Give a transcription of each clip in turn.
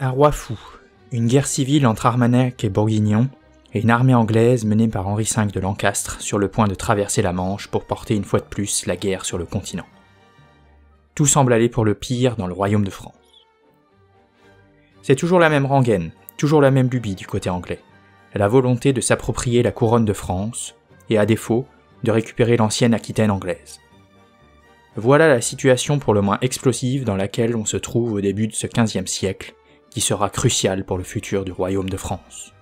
Un roi fou, une guerre civile entre Armagnac et Bourguignon, et une armée anglaise menée par Henri V de Lancastre sur le point de traverser la Manche pour porter une fois de plus la guerre sur le continent. Tout semble aller pour le pire dans le royaume de France. C'est toujours la même rengaine, toujours la même lubie du côté anglais, la volonté de s'approprier la couronne de France, et à défaut, de récupérer l'ancienne Aquitaine anglaise. Voilà la situation pour le moins explosive dans laquelle on se trouve au début de ce XVe siècle, qui sera crucial pour le futur du royaume de France.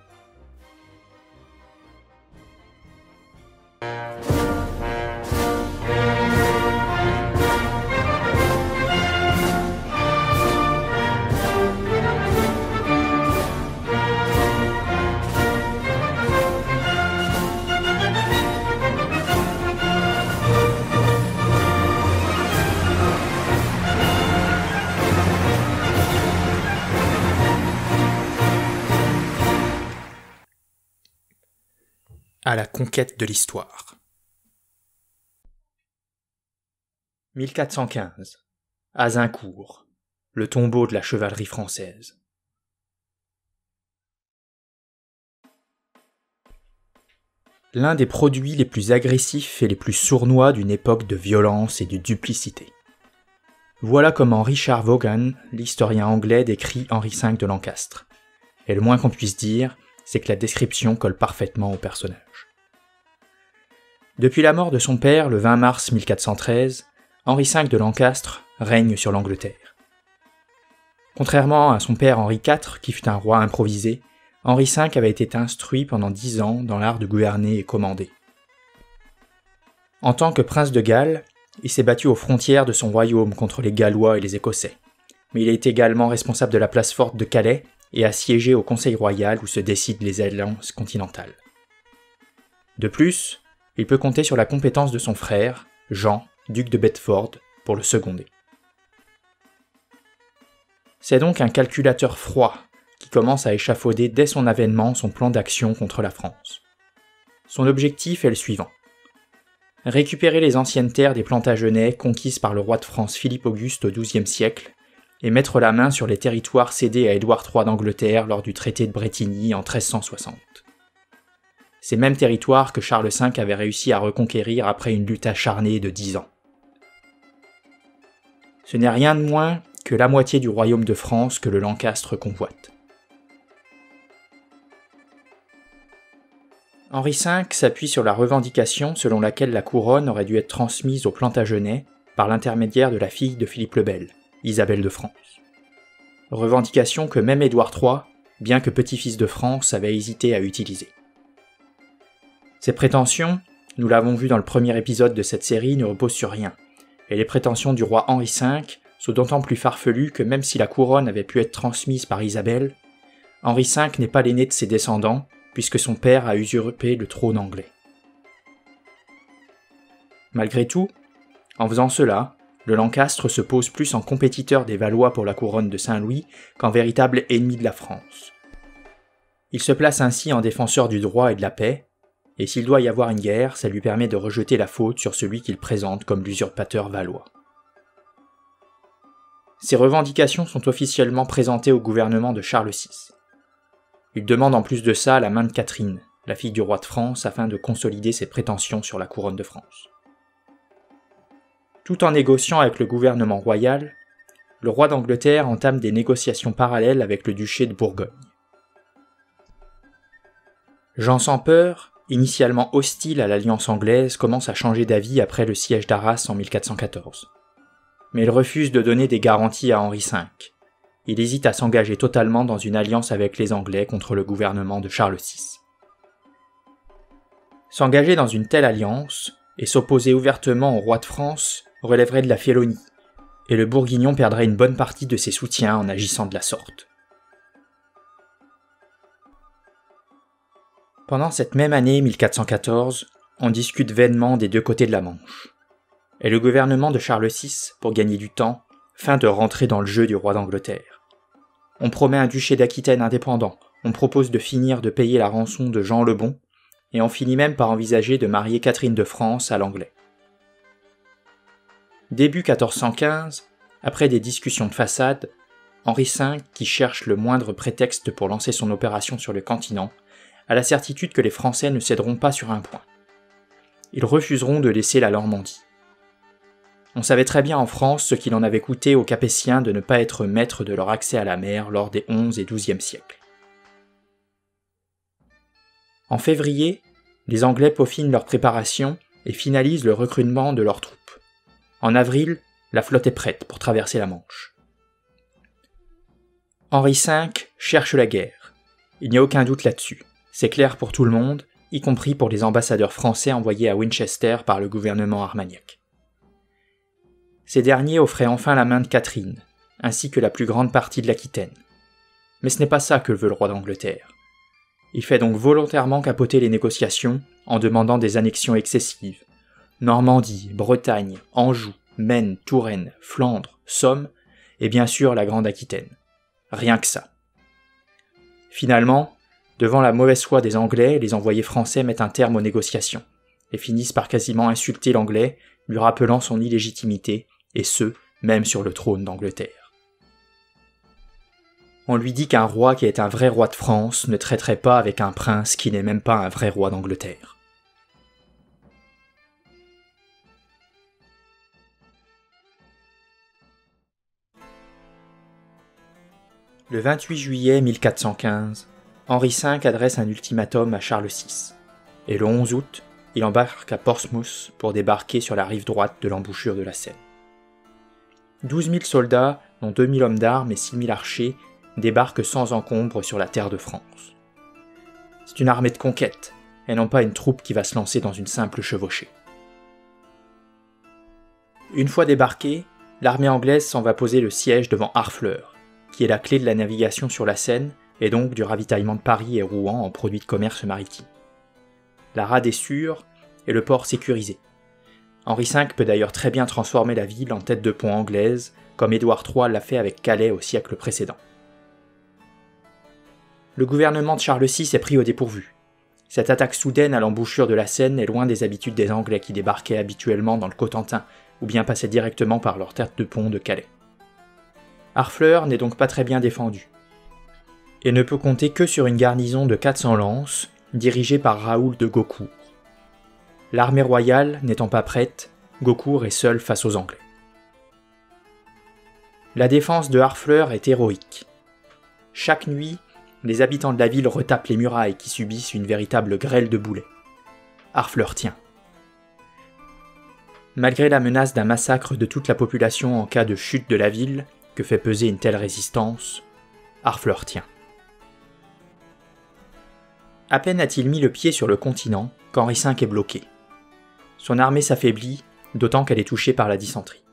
À la conquête de l'histoire. 1415. Azincourt, le tombeau de la chevalerie française. L'un des produits les plus agressifs et les plus sournois d'une époque de violence et de duplicité. Voilà comment Richard Vaughan, l'historien anglais, décrit Henri V de Lancastre. Et le moins qu'on puisse dire, c'est que la description colle parfaitement au personnage. Depuis la mort de son père le 20 mars 1413, Henri V de Lancastre règne sur l'Angleterre. Contrairement à son père Henri IV, qui fut un roi improvisé, Henri V avait été instruit pendant 10 ans dans l'art de gouverner et commander. En tant que prince de Galles, il s'est battu aux frontières de son royaume contre les Gallois et les Écossais, mais il est également responsable de la place forte de Calais et a siégé au Conseil royal où se décident les alliances continentales. De plus, il peut compter sur la compétence de son frère, Jean, duc de Bedford, pour le seconder. C'est donc un calculateur froid qui commence à échafauder dès son avènement son plan d'action contre la France. Son objectif est le suivant. Récupérer les anciennes terres des Plantagenets conquises par le roi de France Philippe Auguste au XIIe siècle et mettre la main sur les territoires cédés à Édouard III d'Angleterre lors du traité de Brétigny en 1360. Ces mêmes territoires que Charles V avait réussi à reconquérir après une lutte acharnée de 10 ans. Ce n'est rien de moins que la moitié du royaume de France que le Lancastre convoite. Henri V s'appuie sur la revendication selon laquelle la couronne aurait dû être transmise aux Plantagenets par l'intermédiaire de la fille de Philippe le Bel, Isabelle de France. Revendication que même Édouard III, bien que petit-fils de France, avait hésité à utiliser. Ces prétentions, nous l'avons vu dans le premier épisode de cette série, ne reposent sur rien, et les prétentions du roi Henri V sont d'autant plus farfelues que même si la couronne avait pu être transmise par Isabelle, Henri V n'est pas l'aîné de ses descendants, puisque son père a usurpé le trône anglais. Malgré tout, en faisant cela, le Lancastre se pose plus en compétiteur des Valois pour la couronne de Saint-Louis qu'en véritable ennemi de la France. Il se place ainsi en défenseur du droit et de la paix, et s'il doit y avoir une guerre, ça lui permet de rejeter la faute sur celui qu'il présente comme l'usurpateur valois. Ces revendications sont officiellement présentées au gouvernement de Charles VI. Il demande en plus de ça la main de Catherine, la fille du roi de France, afin de consolider ses prétentions sur la couronne de France. Tout en négociant avec le gouvernement royal, le roi d'Angleterre entame des négociations parallèles avec le duché de Bourgogne. Jean sans peur, initialement hostile à l'alliance anglaise, commence à changer d'avis après le siège d'Arras en 1414. Mais il refuse de donner des garanties à Henri V. Il hésite à s'engager totalement dans une alliance avec les Anglais contre le gouvernement de Charles VI. S'engager dans une telle alliance, et s'opposer ouvertement au roi de France, relèverait de la félonie, et le Bourguignon perdrait une bonne partie de ses soutiens en agissant de la sorte. Pendant cette même année 1414, on discute vainement des deux côtés de la Manche. Et le gouvernement de Charles VI, pour gagner du temps, feint de rentrer dans le jeu du roi d'Angleterre. On promet un duché d'Aquitaine indépendant, on propose de finir de payer la rançon de Jean le Bon, et on finit même par envisager de marier Catherine de France à l'anglais. Début 1415, après des discussions de façade, Henri V, qui cherche le moindre prétexte pour lancer son opération sur le continent, a la certitude que les Français ne céderont pas sur un point. Ils refuseront de laisser la Normandie. On savait très bien en France ce qu'il en avait coûté aux Capétiens de ne pas être maîtres de leur accès à la mer lors des XIe et XIIe siècles. En février, les Anglais peaufinent leurs préparations et finalisent le recrutement de leurs troupes. En avril, la flotte est prête pour traverser la Manche. Henri V cherche la guerre. Il n'y a aucun doute là-dessus. C'est clair pour tout le monde, y compris pour les ambassadeurs français envoyés à Winchester par le gouvernement Armagnac. Ces derniers offraient enfin la main de Catherine, ainsi que la plus grande partie de l'Aquitaine. Mais ce n'est pas ça que veut le roi d'Angleterre. Il fait donc volontairement capoter les négociations en demandant des annexions excessives. Normandie, Bretagne, Anjou, Maine, Touraine, Flandre, Somme, et bien sûr la Grande Aquitaine. Rien que ça. Finalement, devant la mauvaise foi des Anglais, les envoyés français mettent un terme aux négociations, et finissent par quasiment insulter l'Anglais, lui rappelant son illégitimité, et ce, même sur le trône d'Angleterre. On lui dit qu'un roi qui est un vrai roi de France ne traiterait pas avec un prince qui n'est même pas un vrai roi d'Angleterre. Le 28 juillet 1415, Henri V adresse un ultimatum à Charles VI, et le 11 août, il embarque à Portsmouth pour débarquer sur la rive droite de l'embouchure de la Seine. 12 000 soldats, dont 2 000 hommes d'armes et 6 000 archers, débarquent sans encombre sur la terre de France. C'est une armée de conquête, et non pas une troupe qui va se lancer dans une simple chevauchée. Une fois débarquée, l'armée anglaise s'en va poser le siège devant Harfleur, qui est la clé de la navigation sur la Seine et donc du ravitaillement de Paris et Rouen en produits de commerce maritime. La rade est sûre et le port sécurisé. Henri V peut d'ailleurs très bien transformer la ville en tête de pont anglaise, comme Édouard III l'a fait avec Calais au siècle précédent. Le gouvernement de Charles VI est pris au dépourvu. Cette attaque soudaine à l'embouchure de la Seine est loin des habitudes des Anglais qui débarquaient habituellement dans le Cotentin, ou bien passaient directement par leur tête de pont de Calais. Harfleur n'est donc pas très bien défendu, et ne peut compter que sur une garnison de 400 lances, dirigée par Raoul de Gaucourt. L'armée royale n'étant pas prête, Gaucourt est seul face aux Anglais. La défense de Harfleur est héroïque. Chaque nuit, les habitants de la ville retapent les murailles qui subissent une véritable grêle de boulets. Harfleur tient. Malgré la menace d'un massacre de toute la population en cas de chute de la ville, que fait peser une telle résistance, Harfleur tient. À peine a-t-il mis le pied sur le continent qu'Henri V est bloqué. Son armée s'affaiblit, d'autant qu'elle est touchée par la dysenterie.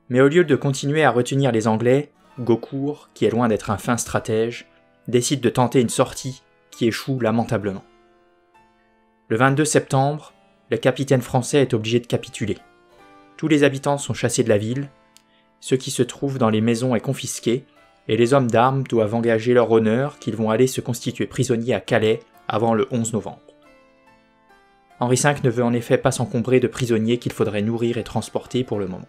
Mais au lieu de continuer à retenir les Anglais, Gaucourt, qui est loin d'être un fin stratège, décide de tenter une sortie qui échoue lamentablement. Le 22 septembre, le capitaine français est obligé de capituler. Tous les habitants sont chassés de la ville, ce qui se trouve dans les maisons est confisqué, et les hommes d'armes doivent engager leur honneur qu'ils vont aller se constituer prisonniers à Calais avant le 11 novembre. Henri V ne veut en effet pas s'encombrer de prisonniers qu'il faudrait nourrir et transporter pour le moment.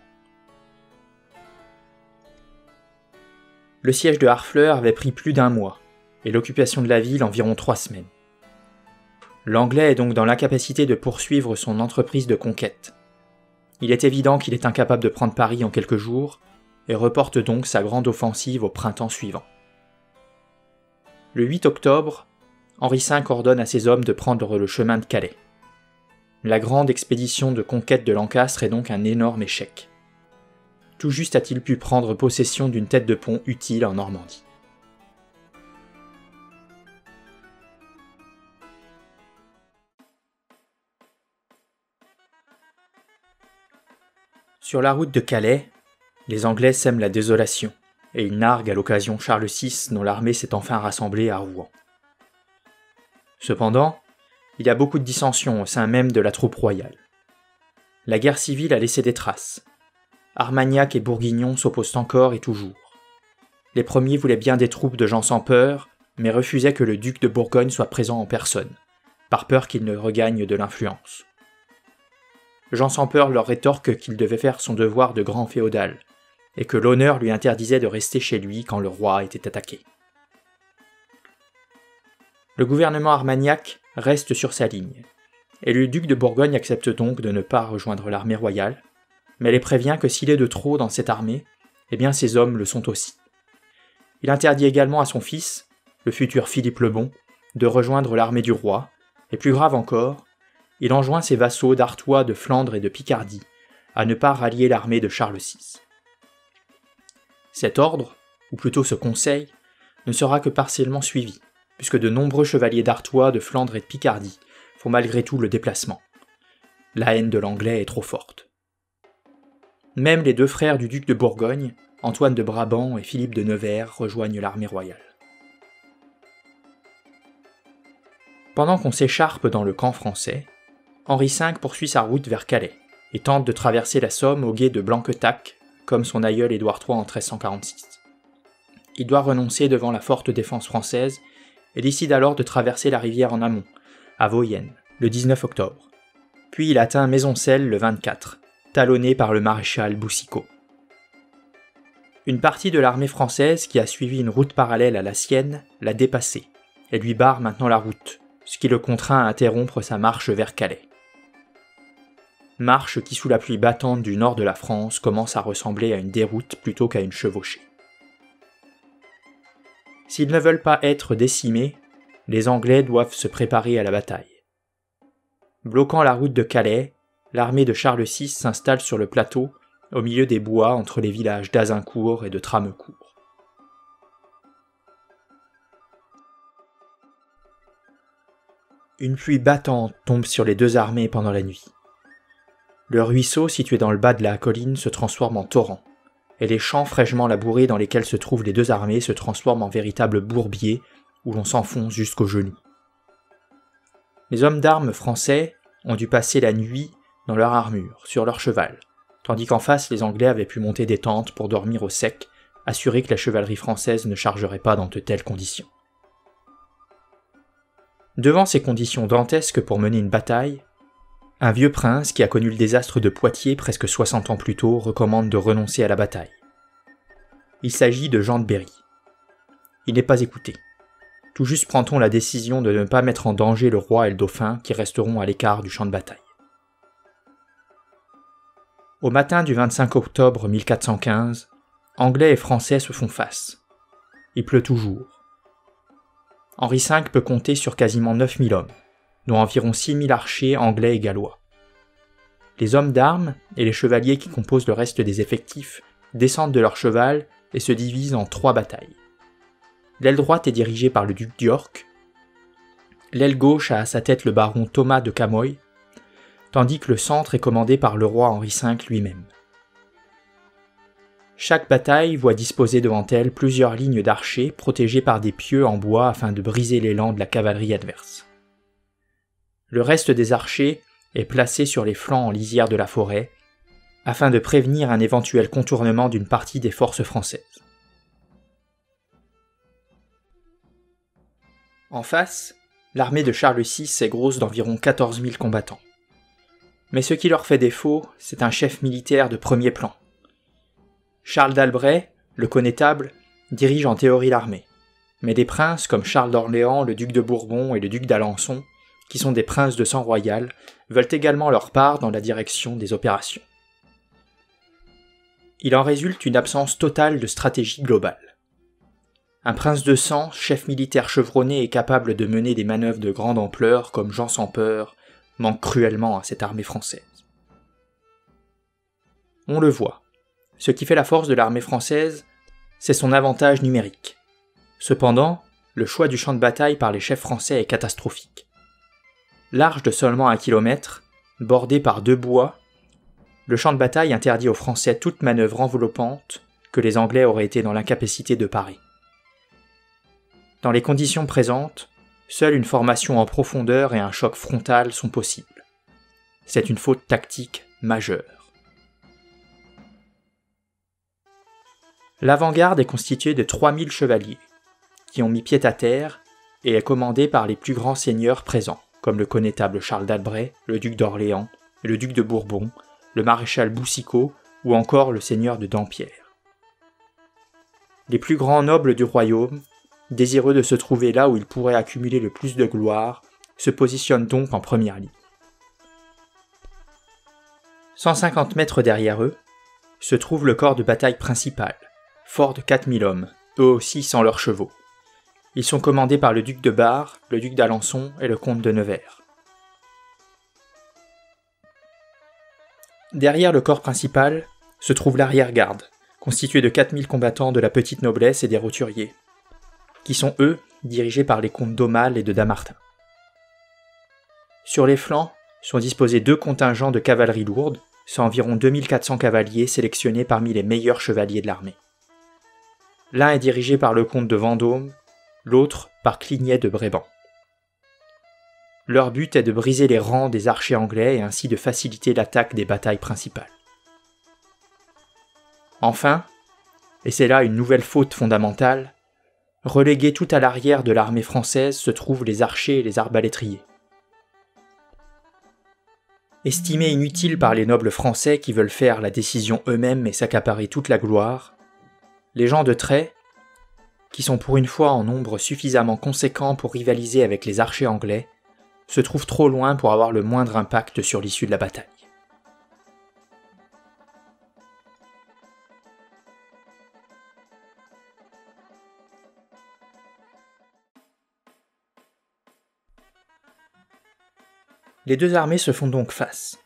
Le siège de Harfleur avait pris plus d'1 mois, et l'occupation de la ville environ 3 semaines. L'Anglais est donc dans l'incapacité de poursuivre son entreprise de conquête. Il est évident qu'il est incapable de prendre Paris en quelques jours, et reporte donc sa grande offensive au printemps suivant. Le 8 octobre, Henri V ordonne à ses hommes de prendre le chemin de Calais. La grande expédition de conquête de Lancastre est donc un énorme échec. Tout juste a-t-il pu prendre possession d'une tête de pont utile en Normandie. Sur la route de Calais, les Anglais sèment la désolation, et ils narguent à l'occasion Charles VI dont l'armée s'est enfin rassemblée à Rouen. Cependant, il y a beaucoup de dissensions au sein même de la troupe royale. La guerre civile a laissé des traces. Armagnac et Bourguignon s'opposent encore et toujours. Les premiers voulaient bien des troupes de gens sans peur, mais refusaient que le duc de Bourgogne soit présent en personne, par peur qu'il ne regagne de l'influence. Jean sans peur leur rétorque qu'il devait faire son devoir de grand féodal, et que l'honneur lui interdisait de rester chez lui quand le roi était attaqué. Le gouvernement armagnac reste sur sa ligne, et le duc de Bourgogne accepte donc de ne pas rejoindre l'armée royale, mais les prévient que s'il est de trop dans cette armée, eh bien ses hommes le sont aussi. Il interdit également à son fils, le futur Philippe le Bon, de rejoindre l'armée du roi, et plus grave encore, il enjoint ses vassaux d'Artois, de Flandre et de Picardie à ne pas rallier l'armée de Charles VI. Cet ordre, ou plutôt ce conseil, ne sera que partiellement suivi, puisque de nombreux chevaliers d'Artois, de Flandre et de Picardie font malgré tout le déplacement. La haine de l'anglais est trop forte. Même les deux frères du duc de Bourgogne, Antoine de Brabant et Philippe de Nevers, rejoignent l'armée royale. Pendant qu'on s'écharpe dans le camp français, Henri V poursuit sa route vers Calais et tente de traverser la Somme au gué de Blanquetaque, comme son aïeul Édouard III en 1346. Il doit renoncer devant la forte défense française et décide alors de traverser la rivière en amont, à Vauyennes, le 19 octobre. Puis il atteint Maisoncelles le 24, talonné par le maréchal Boucicaut. Une partie de l'armée française qui a suivi une route parallèle à la sienne l'a dépassé et lui barre maintenant la route, ce qui le contraint à interrompre sa marche vers Calais. Marche qui, sous la pluie battante du nord de la France, commence à ressembler à une déroute plutôt qu'à une chevauchée. S'ils ne veulent pas être décimés, les Anglais doivent se préparer à la bataille. Bloquant la route de Calais, l'armée de Charles VI s'installe sur le plateau, au milieu des bois entre les villages d'Azincourt et de Tramecourt. Une pluie battante tombe sur les deux armées pendant la nuit. Le ruisseau situé dans le bas de la colline se transforme en torrent, et les champs fraîchement labourés dans lesquels se trouvent les deux armées se transforment en véritables bourbiers où l'on s'enfonce jusqu'aux genoux. Les hommes d'armes français ont dû passer la nuit dans leur armure, sur leur cheval, tandis qu'en face les Anglais avaient pu monter des tentes pour dormir au sec, assurés que la chevalerie française ne chargerait pas dans de telles conditions. Devant ces conditions dantesques pour mener une bataille, un vieux prince qui a connu le désastre de Poitiers presque 60 ans plus tôt recommande de renoncer à la bataille. Il s'agit de Jean de Berry. Il n'est pas écouté. Tout juste prend-on la décision de ne pas mettre en danger le roi et le dauphin qui resteront à l'écart du champ de bataille. Au matin du 25 octobre 1415, Anglais et Français se font face. Il pleut toujours. Henri V peut compter sur quasiment 9000 hommes, dont environ 6000 archers anglais et gallois. Les hommes d'armes et les chevaliers qui composent le reste des effectifs descendent de leur cheval et se divisent en 3 batailles. L'aile droite est dirigée par le duc d'York, l'aile gauche a à sa tête le baron Thomas de Camoy, tandis que le centre est commandé par le roi Henri V lui-même. Chaque bataille voit disposer devant elle plusieurs lignes d'archers protégés par des pieux en bois afin de briser l'élan de la cavalerie adverse. Le reste des archers est placé sur les flancs en lisière de la forêt, afin de prévenir un éventuel contournement d'une partie des forces françaises. En face, l'armée de Charles VI est grosse d'environ 14 000 combattants. Mais ce qui leur fait défaut, c'est un chef militaire de premier plan. Charles d'Albret, le connétable, dirige en théorie l'armée, mais des princes comme Charles d'Orléans, le duc de Bourbon et le duc d'Alençon, qui sont des princes de sang royal, veulent également leur part dans la direction des opérations. Il en résulte une absence totale de stratégie globale. Un prince de sang, chef militaire chevronné et capable de mener des manœuvres de grande ampleur comme Jean sans peur, manque cruellement à cette armée française. On le voit, ce qui fait la force de l'armée française, c'est son avantage numérique. Cependant, le choix du champ de bataille par les chefs français est catastrophique. Large de seulement 1 kilomètre, bordé par 2 bois, le champ de bataille interdit aux Français toute manœuvre enveloppante que les Anglais auraient été dans l'incapacité de parer. Dans les conditions présentes, seule une formation en profondeur et un choc frontal sont possibles. C'est une faute tactique majeure. L'avant-garde est constituée de 3000 chevaliers, qui ont mis pied à terre et est commandée par les plus grands seigneurs présents, comme le connétable Charles d'Albret, le duc d'Orléans, le duc de Bourbon, le maréchal Boucicaut ou encore le seigneur de Dampierre. les plus grands nobles du royaume, désireux de se trouver là où ils pourraient accumuler le plus de gloire, se positionnent donc en première ligne. 150 mètres derrière eux, se trouve le corps de bataille principal, fort de 4000 hommes, eux aussi sans leurs chevaux. Ils sont commandés par le duc de Bar, le duc d'Alençon et le comte de Nevers. Derrière le corps principal se trouve l'arrière-garde, constituée de 4000 combattants de la petite noblesse et des roturiers, qui sont eux dirigés par les comtes d'Aumale et de Damartin. Sur les flancs sont disposés 2 contingents de cavalerie lourde, soit environ 2400 cavaliers sélectionnés parmi les meilleurs chevaliers de l'armée. L'un est dirigé par le comte de Vendôme, l'autre par Clignet de Bréban. Leur but est de briser les rangs des archers anglais et ainsi de faciliter l'attaque des batailles principales. Enfin, et c'est là une nouvelle faute fondamentale, relégués tout à l'arrière de l'armée française se trouvent les archers et les arbalétriers. Estimés inutiles par les nobles français qui veulent faire la décision eux-mêmes et s'accaparer toute la gloire, les gens de trait, qui sont pour une fois en nombre suffisamment conséquent pour rivaliser avec les archers anglais, se trouvent trop loin pour avoir le moindre impact sur l'issue de la bataille. Les deux armées se font donc face,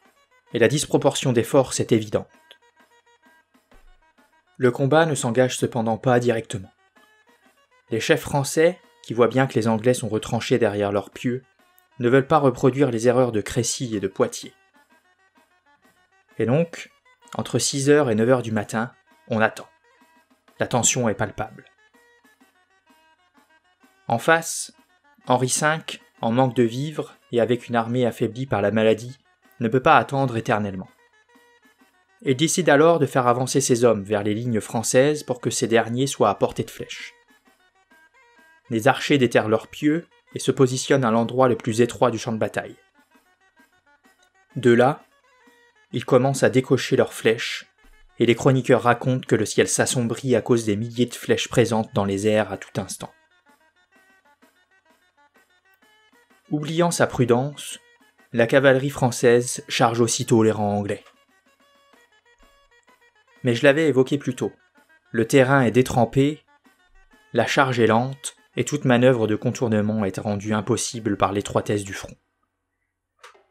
et la disproportion des forces est évidente. Le combat ne s'engage cependant pas directement. Les chefs français, qui voient bien que les Anglais sont retranchés derrière leurs pieux, ne veulent pas reproduire les erreurs de Crécy et de Poitiers. Et donc, entre 6h et 9h du matin, on attend. La tension est palpable. En face, Henri V, en manque de vivres et avec une armée affaiblie par la maladie, ne peut pas attendre éternellement. Il décide alors de faire avancer ses hommes vers les lignes françaises pour que ces derniers soient à portée de flèche. Les archers déterrent leurs pieux et se positionnent à l'endroit le plus étroit du champ de bataille. De là, ils commencent à décocher leurs flèches, et les chroniqueurs racontent que le ciel s'assombrit à cause des milliers de flèches présentes dans les airs à tout instant. Oubliant sa prudence, la cavalerie française charge aussitôt les rangs anglais. Mais je l'avais évoqué plus tôt, le terrain est détrempé, la charge est lente, et toute manœuvre de contournement est rendue impossible par l'étroitesse du front.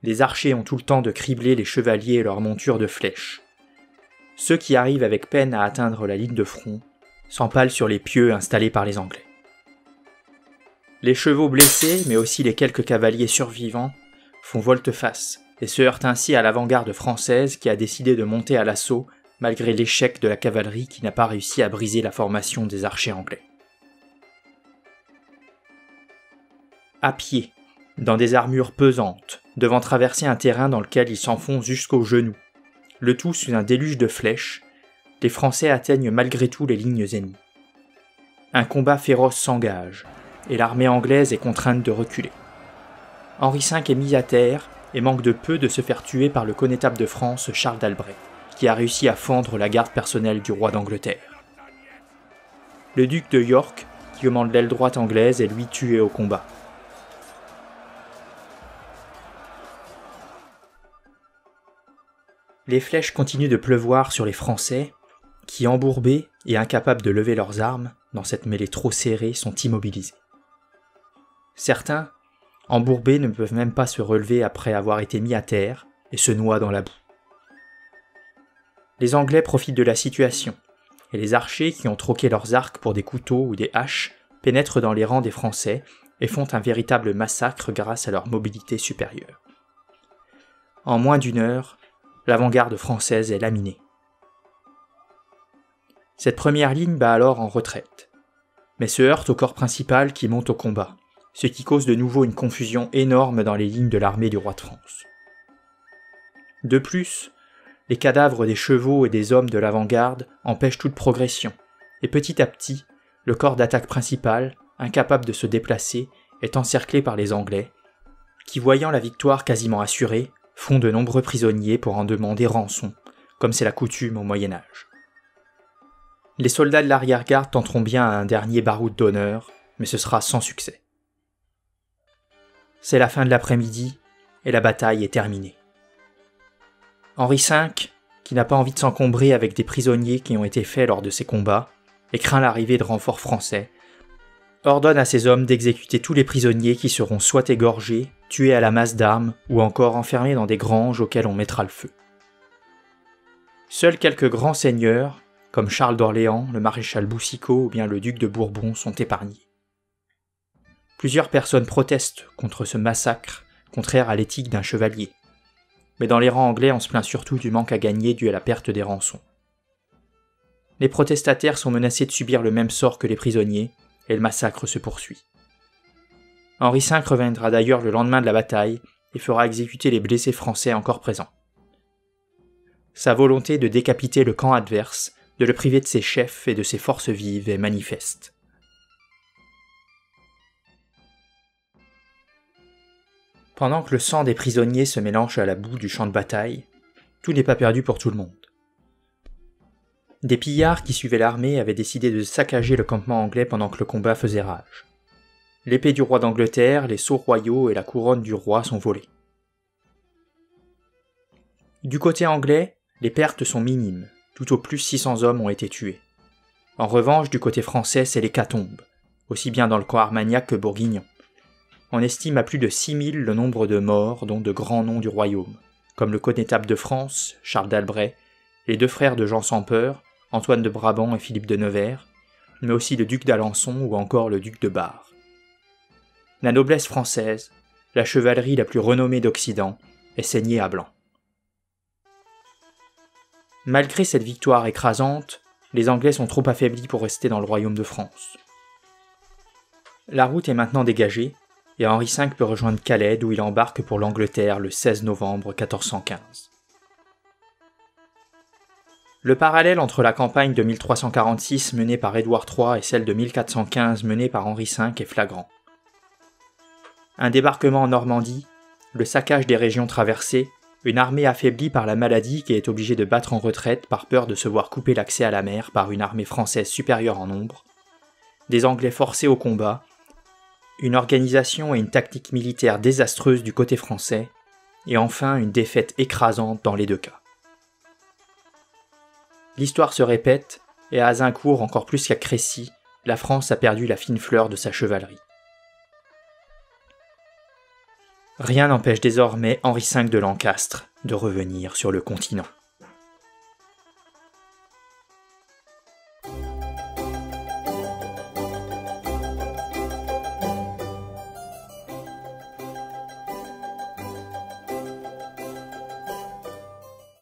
Les archers ont tout le temps de cribler les chevaliers et leurs montures de flèches. Ceux qui arrivent avec peine à atteindre la ligne de front s'empalent sur les pieux installés par les Anglais. Les chevaux blessés, mais aussi les quelques cavaliers survivants, font volte-face et se heurtent ainsi à l'avant-garde française qui a décidé de monter à l'assaut malgré l'échec de la cavalerie qui n'a pas réussi à briser la formation des archers anglais. À pied, dans des armures pesantes, devant traverser un terrain dans lequel ils s'enfoncent jusqu'aux genoux, le tout sous un déluge de flèches, les Français atteignent malgré tout les lignes ennemies. Un combat féroce s'engage, et l'armée anglaise est contrainte de reculer. Henri V est mis à terre et manque de peu de se faire tuer par le connétable de France Charles d'Albret, qui a réussi à fendre la garde personnelle du roi d'Angleterre. Le duc de York, qui commande l'aile droite anglaise, est lui tué au combat. Les flèches continuent de pleuvoir sur les Français, qui, embourbés et incapables de lever leurs armes, dans cette mêlée trop serrée, sont immobilisés. Certains, embourbés, ne peuvent même pas se relever après avoir été mis à terre et se noient dans la boue. Les Anglais profitent de la situation, et les archers qui ont troqué leurs arcs pour des couteaux ou des haches pénètrent dans les rangs des Français et font un véritable massacre grâce à leur mobilité supérieure. En moins d'une heure, l'avant-garde française est laminée. Cette première ligne bat alors en retraite, mais se heurte au corps principal qui monte au combat, ce qui cause de nouveau une confusion énorme dans les lignes de l'armée du roi de France. De plus, les cadavres des chevaux et des hommes de l'avant-garde empêchent toute progression, et petit à petit, le corps d'attaque principal, incapable de se déplacer, est encerclé par les Anglais, qui, voyant la victoire quasiment assurée, font de nombreux prisonniers pour en demander rançon, comme c'est la coutume au Moyen-Âge. Les soldats de l'arrière-garde tenteront bien un dernier baroud d'honneur, mais ce sera sans succès. C'est la fin de l'après-midi, et la bataille est terminée. Henri V, qui n'a pas envie de s'encombrer avec des prisonniers qui ont été faits lors de ces combats, et craint l'arrivée de renforts français, ordonne à ses hommes d'exécuter tous les prisonniers qui seront soit égorgés, tués à la masse d'armes, ou encore enfermés dans des granges auxquelles on mettra le feu. Seuls quelques grands seigneurs, comme Charles d'Orléans, le maréchal Boucicaut ou bien le duc de Bourbon, sont épargnés. Plusieurs personnes protestent contre ce massacre, contraire à l'éthique d'un chevalier. Mais dans les rangs anglais, on se plaint surtout du manque à gagner dû à la perte des rançons. Les protestataires sont menacés de subir le même sort que les prisonniers, et le massacre se poursuit. Henri V reviendra d'ailleurs le lendemain de la bataille et fera exécuter les blessés français encore présents. Sa volonté de décapiter le camp adverse, de le priver de ses chefs et de ses forces vives est manifeste. Pendant que le sang des prisonniers se mélange à la boue du champ de bataille, tout n'est pas perdu pour tout le monde. Des pillards qui suivaient l'armée avaient décidé de saccager le campement anglais pendant que le combat faisait rage. L'épée du roi d'Angleterre, les sceaux royaux et la couronne du roi sont volés. Du côté anglais, les pertes sont minimes, tout au plus 600 hommes ont été tués. En revanche, du côté français, c'est l'hécatombe, aussi bien dans le camp armagnac que bourguignon. On estime à plus de 6000 le nombre de morts, dont de grands noms du royaume, comme le connétable de France, Charles d'Albret, les 2 frères de Jean sans Peur, Antoine de Brabant et Philippe de Nevers, mais aussi le duc d'Alençon ou encore le duc de Bar. La noblesse française, la chevalerie la plus renommée d'Occident, est saignée à blanc. Malgré cette victoire écrasante, les Anglais sont trop affaiblis pour rester dans le royaume de France. La route est maintenant dégagée, et Henri V peut rejoindre Calais d'où il embarque pour l'Angleterre le 16 novembre 1415. Le parallèle entre la campagne de 1346 menée par Édouard III et celle de 1415 menée par Henri V est flagrant. Un débarquement en Normandie, le saccage des régions traversées, une armée affaiblie par la maladie qui est obligée de battre en retraite par peur de se voir couper l'accès à la mer par une armée française supérieure en nombre, des Anglais forcés au combat, une organisation et une tactique militaire désastreuse du côté français, et enfin une défaite écrasante dans les 2 cas. L'histoire se répète, et à Azincourt encore plus qu'à Crécy, la France a perdu la fine fleur de sa chevalerie. Rien n'empêche désormais Henri V de Lancastre de revenir sur le continent.